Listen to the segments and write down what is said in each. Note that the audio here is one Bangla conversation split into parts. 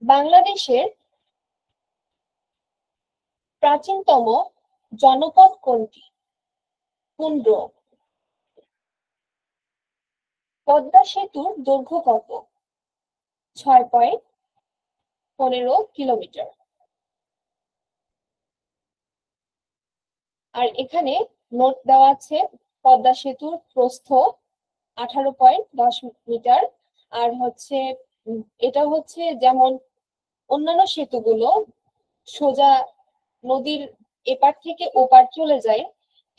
বাংলাদেশের প্রাচীনতম জনপদ কোনটি? কুন্দ্র। পদ্মা সেতুর দৈর্ঘ্য কত? 6.15 কিলোমিটার। আর এখানে নোট দেওয়া আছে, পদ্মা সেতুর প্রস্থ 18.10 মিটার। আর হচ্ছে এটা হচ্ছে যেমন অন্যান্য সেতুগুলো সোজা নদীর এপার থেকে ওপার চলে যায়,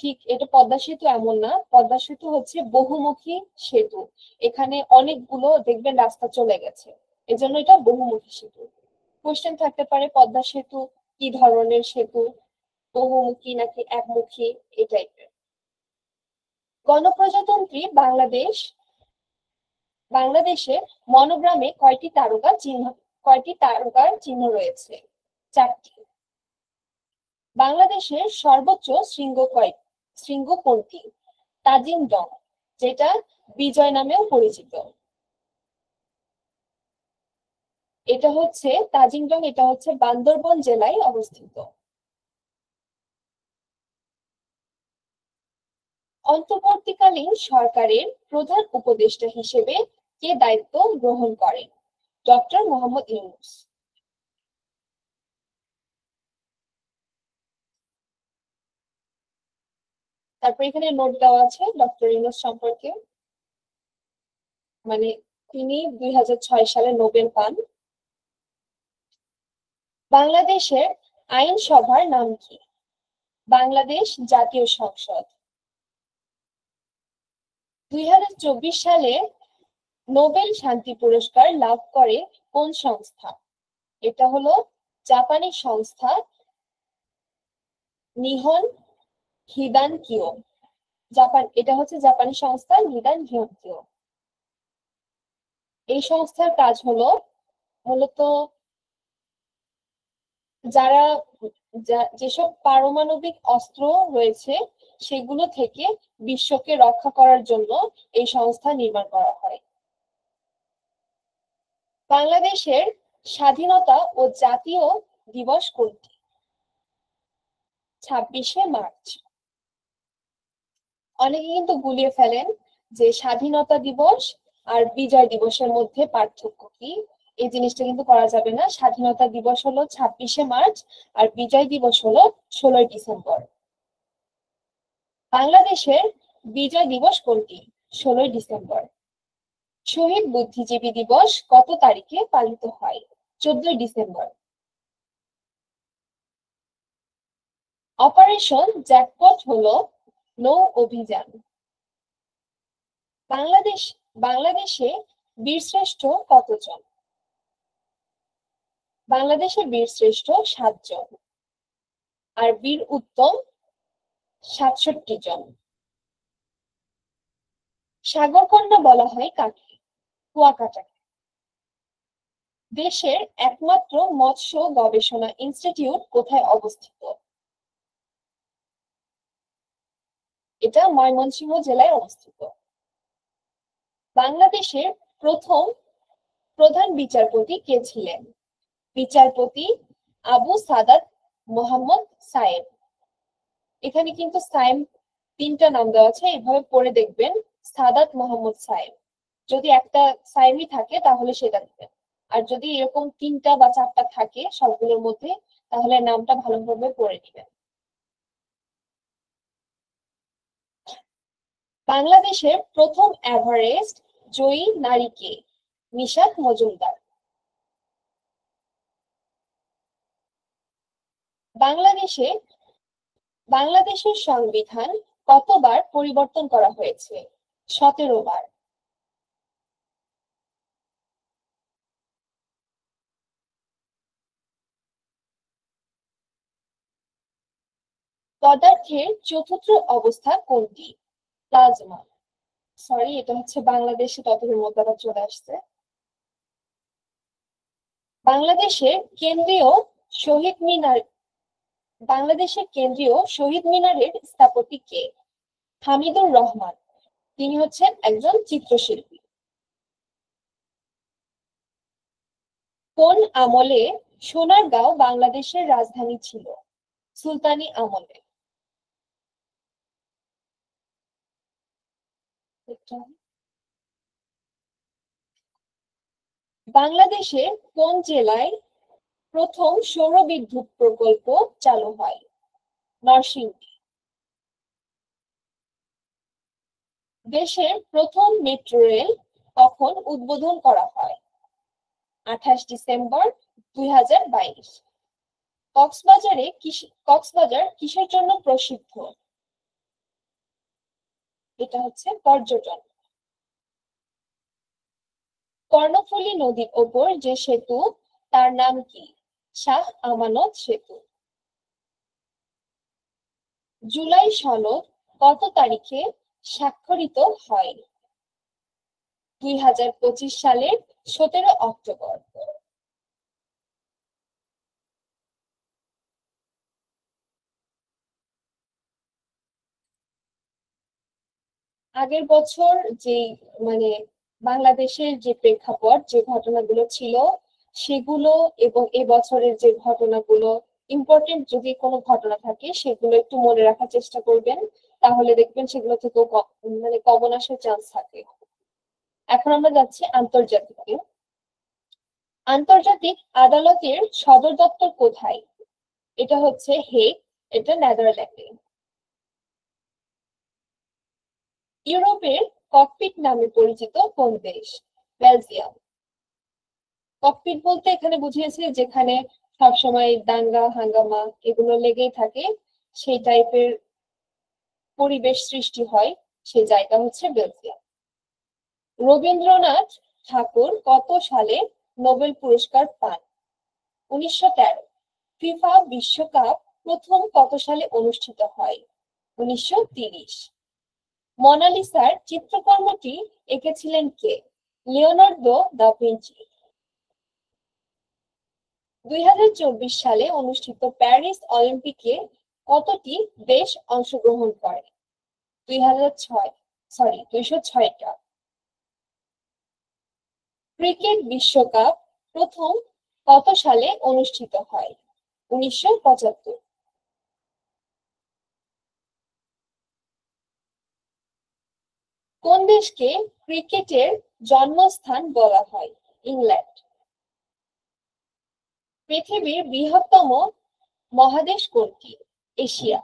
ঠিক এটা পদ্মা সেতু এমন না। পদ্মা সেতু হচ্ছে বহুমুখী সেতু। এখানে অনেকগুলো দেখবেন রাস্তা চলে গেছে, এজন্য এটা বহুমুখী সেতু। কোশ্চেন থাকতে পারে পদ্মা সেতু কি ধরনের সেতু, বহুমুখী নাকি একমুখী, এই টাইপের। গণপ্রজাতন্ত্রী বাংলাদেশে মনোগ্রামে কয়টি তারকার চিহ্ন রয়েছে? 4টি। বাংলাদেশের সর্বোচ্চ শৃঙ্গ কোনটি? তাজিং ডং, যেটা বিজয় নামেও পরিচিত। এটা হচ্ছে বান্দরবন জেলায় অবস্থিত। অন্তর্বর্তীকালীন সরকারের প্রধান উপদেষ্টা হিসেবে কে দায়িত্ব গ্রহণ করেন? ডক্টর মোহাম্মদ ইউনূস। তারপর এখানে নোট দেওয়া আছে ডক্টর ইউনূস সম্পর্কে, মানে তিনি 2006 সালে নোবেল পান। বাংলাদেশের আইনসভার নাম কি? বাংলাদেশ জাতীয় সংসদ। 2024 সালে নোবেল শান্তি পুরস্কার লাভ করে কোন সংস্থা? এটা হলো জাপানি সংস্থা নিহন হিদান কিও। এটা হচ্ছে জাপানি সংস্থা নিদান হিয়ন কিও। এই সংস্থার কাজ হলো মূলত যারা যেসব পারমাণবিক অস্ত্র রয়েছে সেগুলো থেকে বিশ্বকে রক্ষা করার জন্য এই সংস্থা নির্মাণ করা হয়। বাংলাদেশের স্বাধীনতা ও জাতীয় দিবস কোনটি? 26শে মার্চ। অনেকে কিন্তু গুলিয়ে ফেলেন যে স্বাধীনতা দিবস আর বিজয় দিবসের মধ্যে পার্থক্য কি। এই জিনিসটা কিন্তু করা যাবে না। স্বাধীনতা দিবস হলো 26শে মার্চ, আর বিজয় দিবস হলো 16ই ডিসেম্বর। বাংলাদেশের বিজয় দিবস কোনটি? 16ই ডিসেম্বর। শহীদ বুদ্ধিজীবী দিবস কত তারিখে পালিত হয়? 14ই ডিসেম্বর। অপারেশন জ্যাকপট হলো নৌ অভিযান। বাংলাদেশে বীরশ্রেষ্ঠ কতজন? বাংলাদেশের বীরশ্রেষ্ঠ 7 জন, আর বীর উত্তম 67 জন। সাগরকন্যা বলা হয় কাকে? কুয়াকাটাকে। দেশের একমাত্র মৎস্য গবেষণা ইনস্টিটিউট কোথায় অবস্থিত? এটা ময়মনসিংহ জেলায় অবস্থিত। বাংলাদেশের প্রথম প্রধান বিচারপতি কে ছিলেন? বিচারপতি আবু সাদাত মোহাম্মদ সায়েম। এখানে কিন্তু সায়েম 3টা নাম দেওয়া আছে, এভাবে পড়ে দেখবেন সাদাত মোহাম্মদ সায়েম। যদি একটা সায়েমই থাকে তাহলে সেটা দিবেন, আর যদি এরকম 3টা বা 4টা থাকে সবগুলোর মধ্যে তাহলে নামটা ভালোভাবে পড়ে নিবেন। বাংলাদেশের প্রথম এভারেস্ট জয়ী নারী কে? নিশাত মজুমদার। বাংলাদেশে বাংলাদেশের সংবিধান কতবার পরিবর্তন করা হয়েছে? 17 বার। পদার্থের চতুর্থ অবস্থা কোনটি? প্লাজমা। সরি, এটা হচ্ছে বাংলাদেশে ততদিন মধ্যে আবার চলে আসছে। বাংলাদেশের কেন্দ্রীয় শহীদ মিনার বাংলাদেশের কেন্দ্রীয় শহীদ মিনারের স্থপতি কে? হামিদুর রহমান। তিনি হচ্ছেন একজন চিত্রশিল্পী। কোন আমলে সোনারগাঁও বাংলাদেশের রাজধানী ছিল? সুলতানি আমলে। বাংলাদেশের কোন জেলায় প্রথম সৌর বিদ্যুৎ প্রকল্প চালু হয়? নরসিংদী। দেশের প্রথম মেট্রো রেল কখন উদ্বোধন করা হয়? 28 ডিসেম্বর 2022। কক্সবাজার কিসের জন্য প্রসিদ্ধ? এটা হচ্ছে পর্যটন। কর্ণফুলী নদীর ওপর যে সেতু তার নাম কি? শাহ আমানত সেতু। জুলাই সনদ কত তারিখে স্বাক্ষরিত হয়? 2025 সালের 17 অক্টোবর। আগের বছর যে মানে বাংলাদেশের যে প্রেক্ষাপট যে ঘটনাগুলো ছিল সেগুলো এবং এবছরের যে ঘটনাগুলো ইম্পর্টেন্ট যদি কোনো ঘটনা থাকে সেগুলো একটু মনে রাখার চেষ্টা করবেন, তাহলে দেখবেন সেগুলো থেকেও কমন আসার চান্স থাকে। এখন আমরা যাচ্ছি আন্তর্জাতিকে। আন্তর্জাতিক আদালতের সদর দপ্তর কোথায়? এটা হচ্ছে হেগ, এটা নেদারল্যান্ডে। ইউরোপের ককপিট নামে পরিচিত কোন দেশ? বেলজিয়াম। ককপিট বলতে এখানে বুঝিয়েছে যেখানে সবসময় দাঙ্গা হাঙ্গামা এগুলো লেগেই থাকে, সেই টাইপের পরিবেশ সৃষ্টি হয়, সেই জায়গা হচ্ছে বেলজিয়াম। রবীন্দ্রনাথ ঠাকুর কত সালে নোবেল পুরস্কার পান? 1913। ফিফা বিশ্বকাপ প্রথম কত সালে অনুষ্ঠিত হয়? 1930। মোনালিসার চিত্রকর্মটি এঁকেছিলেন কে? Leonardo da Vinci. 2024 সালে অনুষ্ঠিত প্যারিস অলিম্পিকে কতটি দেশ অংশগ্রহণ করে? 206টা। ক্রিকেট বিশ্বকাপ প্রথম কত সালে অনুষ্ঠিত হয়? 1975। কোন দেশকে ক্রিকেটের জন্মস্থান বলা হয়? ইংল্যান্ড। পৃথিবীর বৃহত্তম মহাদেশ কোনটি? এশিয়া।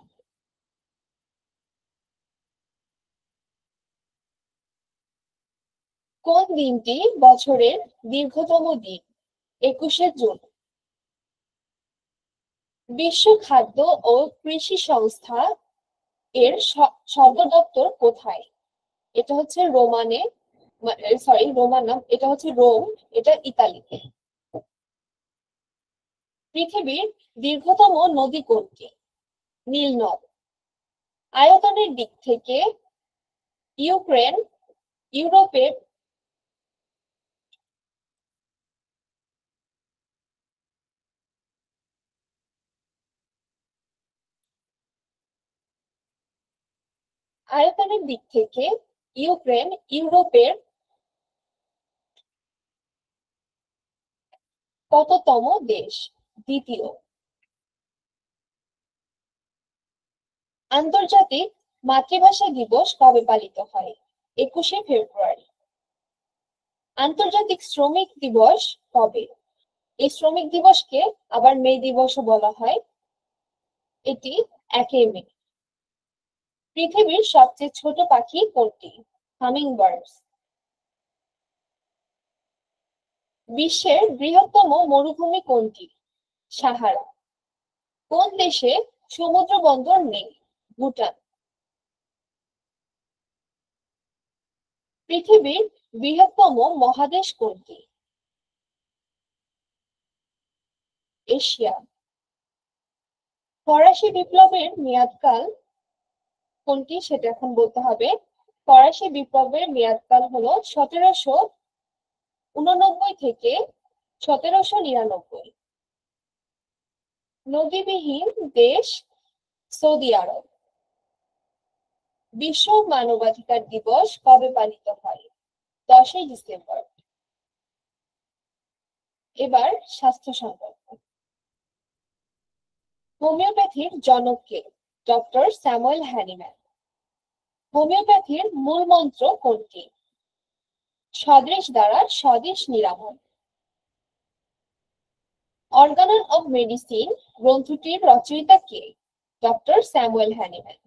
কোন দিনটি বছরের দীর্ঘতম দিন? 21শে জুন। বিশ্ব খাদ্য ও কৃষি সংস্থা এর সদর দপ্তর কোথায়? এটা হচ্ছে রোমান নাম, এটা হচ্ছে রোম, এটা ইতালিতে। পৃথিবীর দীর্ঘতম নদী কোনটি? নীল নদ। আয়তনের দিক থেকে ইউক্রেন ইউরোপের আয়তনের দিক থেকে ইউক্রেন ইউরোপের কততম দেশ? দ্বিতীয়। আন্তর্জাতিক মাতৃভাষা দিবস কবে পালিত হয়? 21শে ফেব্রুয়ারি। আন্তর্জাতিক শ্রমিক দিবস কবে? এই শ্রমিক দিবসকে আবার মে দিবসও বলা হয়, এটি 1 মে। পৃথিবীর সবচেয়ে ছোট পাখি কোনটি? Humming birds. বিশ্বের বৃহত্তম মরুভূমি কোনটি? সাহারা। কোন দেশে সমুদ্র বন্দর নেই? ভুটান। পৃথিবীর বৃহত্তম মহাদেশ কোনটি? এশিয়া। ফরাসি বিপ্লবের মেয়াদকাল কোনটি সেটা এখন বলতে হবে। ফরাসি বিপ্লবের মেয়াদকাল হলো 1789 থেকে 1799। নদীবিহীন দেশ সৌদি আরব। বিশ্ব মানবাধিকার দিবস কবে পালিত হয়? 10 ডিসেম্বর। এবার স্বাস্থ্য সংক্রান্ত। হোমিওপ্যাথির জনক কে? Doctor Samuel Hahnemann. হোমিওপ্যাথির মূল মন্ত্র কোনটি? স্বদেশ দ্বারা স্বদেশ নিরাময়। অর্গানন অব মেডিসিন গ্রন্থটির রচয়িতা কে? Doctor Samuel Hahnemann.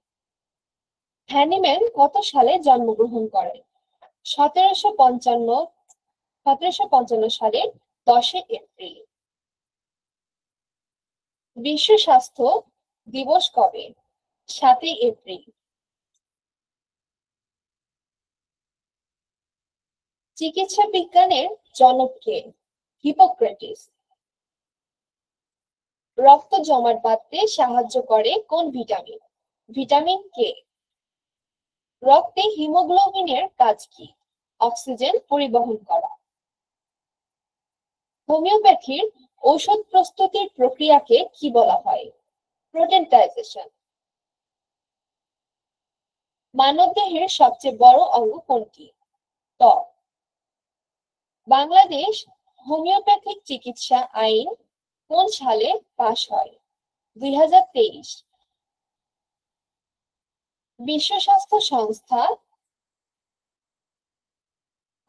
হ্যানিম্যান কত সালে জন্মগ্রহণ করেন? 1755 সালের 10 এপ্রিল। বিশ্ব স্বাস্থ্য দিবস কবে? 7 এপ্রিল। চিকিৎসা বিজ্ঞানের জনক কে? হিপোক্রেটিস। রক্ত জমাট বাঁধতে সাহায্য করে কোন ভিটামিন? Vitamin K. রক্তে হিমোগ্লোবিনের কাজ কি? অক্সিজেন পরিবহন করা। হোমিওপ্যাথির ঔষধ প্রস্তুতির প্রক্রিয়াকে কি বলা হয়? প্রোটেন্টাইজেশন। মানবদেহের সবচেয়ে বড় অঙ্গ কোনটি? ত্বক। বাংলাদেশ হোমিওপ্যাথিক চিকিৎসা আইন কোন সালে পাশ হয়? 2023। বিশ্ব স্বাস্থ্য সংস্থা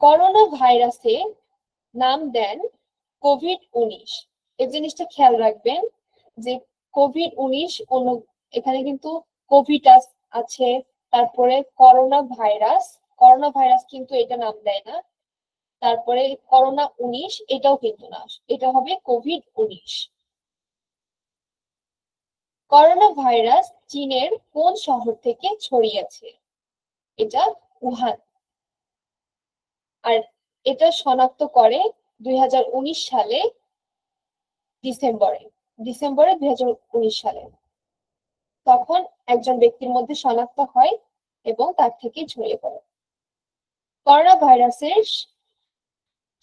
করোনা ভাইরাসে নাম দেন কোভিড-19। এই জিনিসটা খেয়াল রাখবেন যে কোভিড-19 এখানে কিন্তু কোভিড আছে, তারপরে করোনা ভাইরাস কিন্তু এটা নাম দেয় না, তারপরে করোনা-19 এটাও কিন্তু না, এটা হবে কোভিড-19। করোনা ভাইরাস চীনের কোন শহর থেকে ছড়িয়েছে? এটা উহান। আর এটা শনাক্ত করে 2019 সালে ডিসেম্বরে 2019 সালে। তখন একজন ব্যক্তির মধ্যে শনাক্ত হয় এবং তার থেকে ছড়িয়ে পড়ে। করোনা ভাইরাসের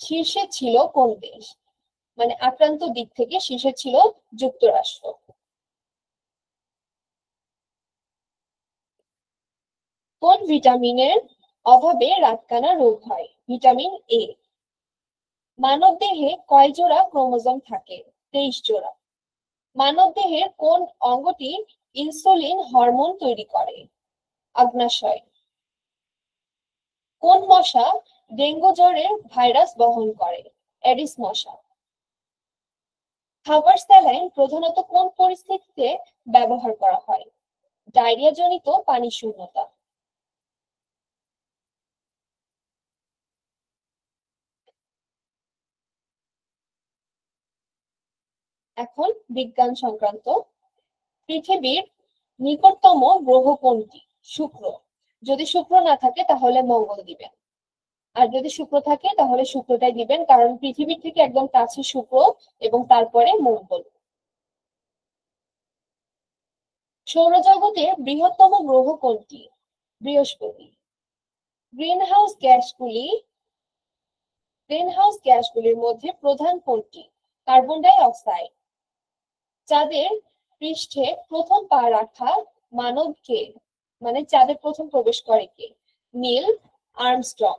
শীর্ষে ছিল কোন দেশ? মানে আক্রান্ত দিক থেকে শীর্ষে ছিল যুক্তরাষ্ট্র। কোন ভিটামিনের অভাবে রাতকানা রোগ হয়? Vitamin A. মানবদেহে কয় জোড়া ক্রোমোজোম থাকে? 23 জোড়া। মানবদেহের কোন অঙ্গটি ইনসুলিন হরমোন তৈরি করে? অগ্নাশয়। কোন মশা ডেঙ্গু জ্বরের ভাইরাস বহন করে? এডিস মশা। খাবার স্যালাইন প্রধানত কোন পরিস্থিতিতে ব্যবহার করা হয়? ডায়রিয়া জনিত পানি শূন্যতা। এখন বিজ্ঞান সংক্রান্ত। পৃথিবীর নিকটতম গ্রহ কোনটি? শুক্র। যদি শুক্র না থাকে তাহলে মঙ্গল দিবেন, আর যদি শুক্র থাকে তাহলে শুক্রটাই দিবেন, কারণ পৃথিবীর থেকে একদম কাছে শুক্র এবং তারপরে মঙ্গল। সৌরজগতের বৃহত্তম গ্রহ কোনটি? বৃহস্পতি। গ্রিনহাউস গ্যাসগুলির মধ্যে প্রধান কোনটি? Carbon die oxide. চাঁদের পৃষ্ঠে প্রথম পা রাখা মানব কে? মানে চাঁদে প্রথম প্রবেশ করে কে? Neil Armstrong.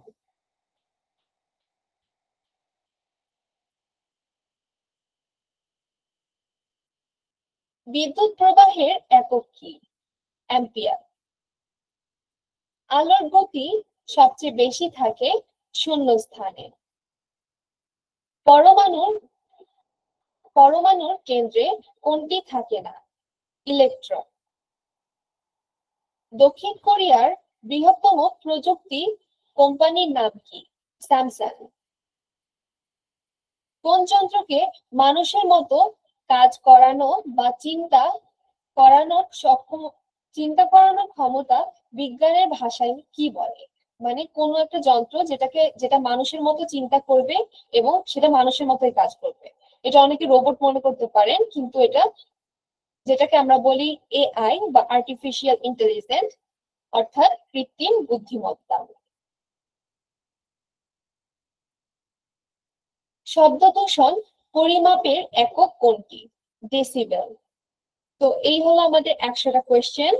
বিদ্যুৎ প্রবাহের একক কি? অ্যাম্পিয়ার। আলোর গতি সবচেয়ে বেশি থাকে শূন্য স্থানে। পরমাণুর পরমাণুর কেন্দ্রে কোনটি থাকে না? ইলেকট্রন। দক্ষিণ কোরিয়ার বৃহত্তম প্রযুক্তি কোম্পানির নাম কি? স্যামসাং। কোন যন্ত্রকে মানুষের মতো কাজ করানো বা চিন্তা করানোর ক্ষমতা বিজ্ঞানের ভাষায় কি বলে? মানে কোন একটা যন্ত্র যেটা মানুষের মতো চিন্তা করবে এবং সেটা মানুষের মতোই কাজ করবে। এটা অনেকে রোবট মনে করতে পারেন, কিন্তু এটা যেটাকে আমরা বলি এআই বা আর্টিফিশিয়াল ইন্টেলিজেন্স, অর্থাৎ কৃত্রিম বুদ্ধিমত্তা। শব্দ দূষণ পরিমাপের একক কোনটি? ডেসিবেল। তো এই হলো আমাদের 100টা কোয়েশ্চেন।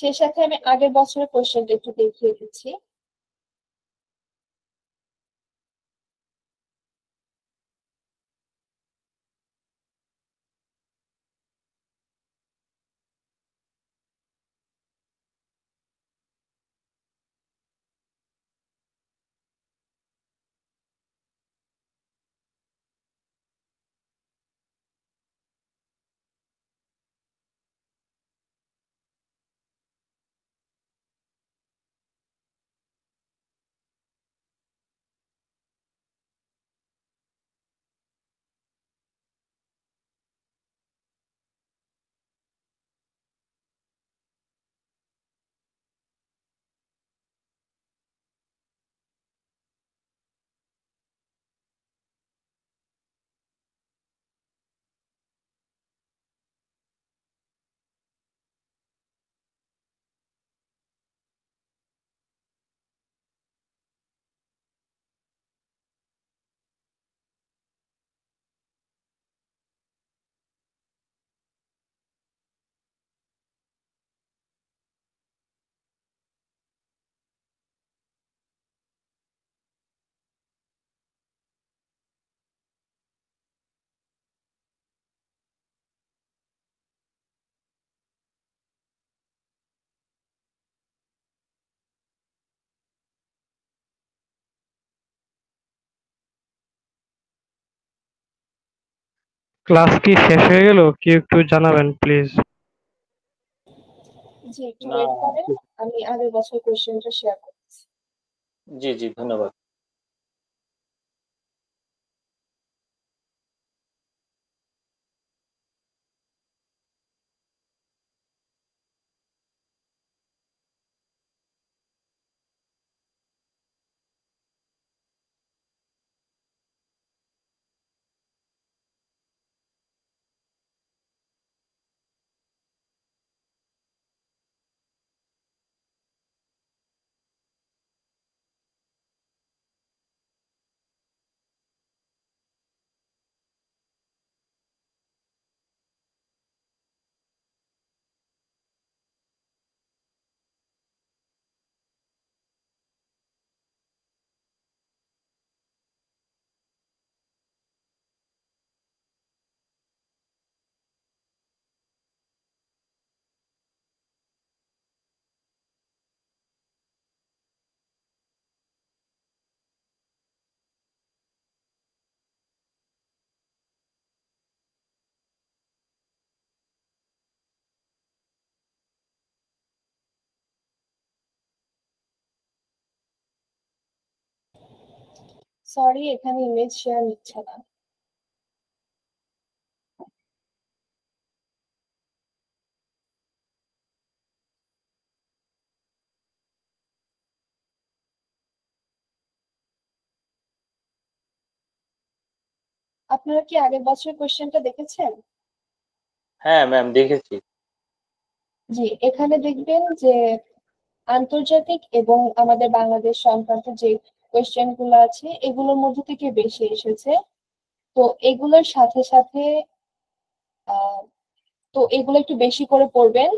সেই সাথে আমি আগের বছরের কোশ্চেনটা একটু দেখিয়ে দিচ্ছি। ক্লাস কি শেষ হয়ে গেল? কি একটু জানাবেন প্লিজ। জি, একটু না, ওয়েট করেন, আমি আগের বছর কোশ্চেনটা শেয়ার করছি। জি জি, ধন্যবাদ। সরি, এখানে ইমেজ শেয়ার নিচ্ছে না। আপনারা কি আগের বছরের কোশ্চেনটা দেখেছেন? হ্যাঁ ম্যাম, দেখেছি। জি, এখানে দেখবেন যে আন্তর্জাতিক এবং আমাদের বাংলাদেশ সংক্রান্ত যে কোয়েশ্চেন গুলো আছে এগুলোর মধ্যে থেকে বেশি এসেছে। তো এগুলোর সাথে সাথে আহ তো এগুলো একটু বেশি করে পড়বেন।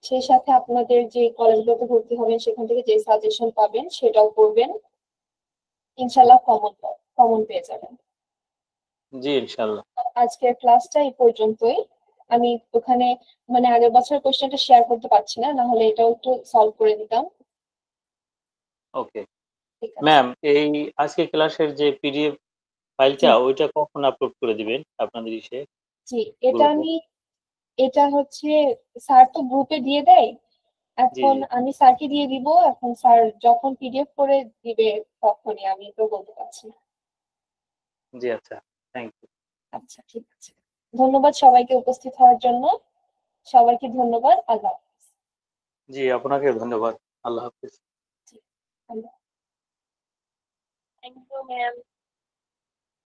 সেই সাথে আপনাদের যে কলেজগুলোতে ভর্তি হবেন সেখান থেকে যে সাজেশন পাবেন সেটাও পড়বেন। ইনশাল্লাহ কমন পেয়ে যাবেন। জি, ইনশাল্লাহ। আজকের ক্লাসটা এই পর্যন্তই। আমি ওখানে মানে আগের বছরের কোয়েশ্চেনটা শেয়ার করতে পারছি না, না হলে এটাও একটু সলভ করে দিতাম। ওকে ঠিক আছে। ম্যাম, এই আজকে ক্লাসের যে পিডিএফ জি ফাইলটা ওইটা কখন আপলোড করে দিবেন আপনাদের ইসে, জি, এটা গ্রুপে? আমি এটা হচ্ছে স্যার তো গ্রুপে দিয়ে দেয়। জি এখন জি আমি স্যারকে দিয়ে দিব, এখন স্যার যখন পিডিএফ করে দিবে তখনই, আমি তো বলতে পারছি না। জি, আচ্ছা, থ্যাংক ইউ। আচ্ছা, ঠিক আছে। ধন্যবাদ সবাইকে উপস্থিত হওয়ার জন্য। সবাইকে ধন্যবাদ। আল্লাহ হাফেজ। জি, আপনাকে ধন্যবাদ। আল্লাহ হাফিজ। জি, আল্লাহ। Thank you ma'am.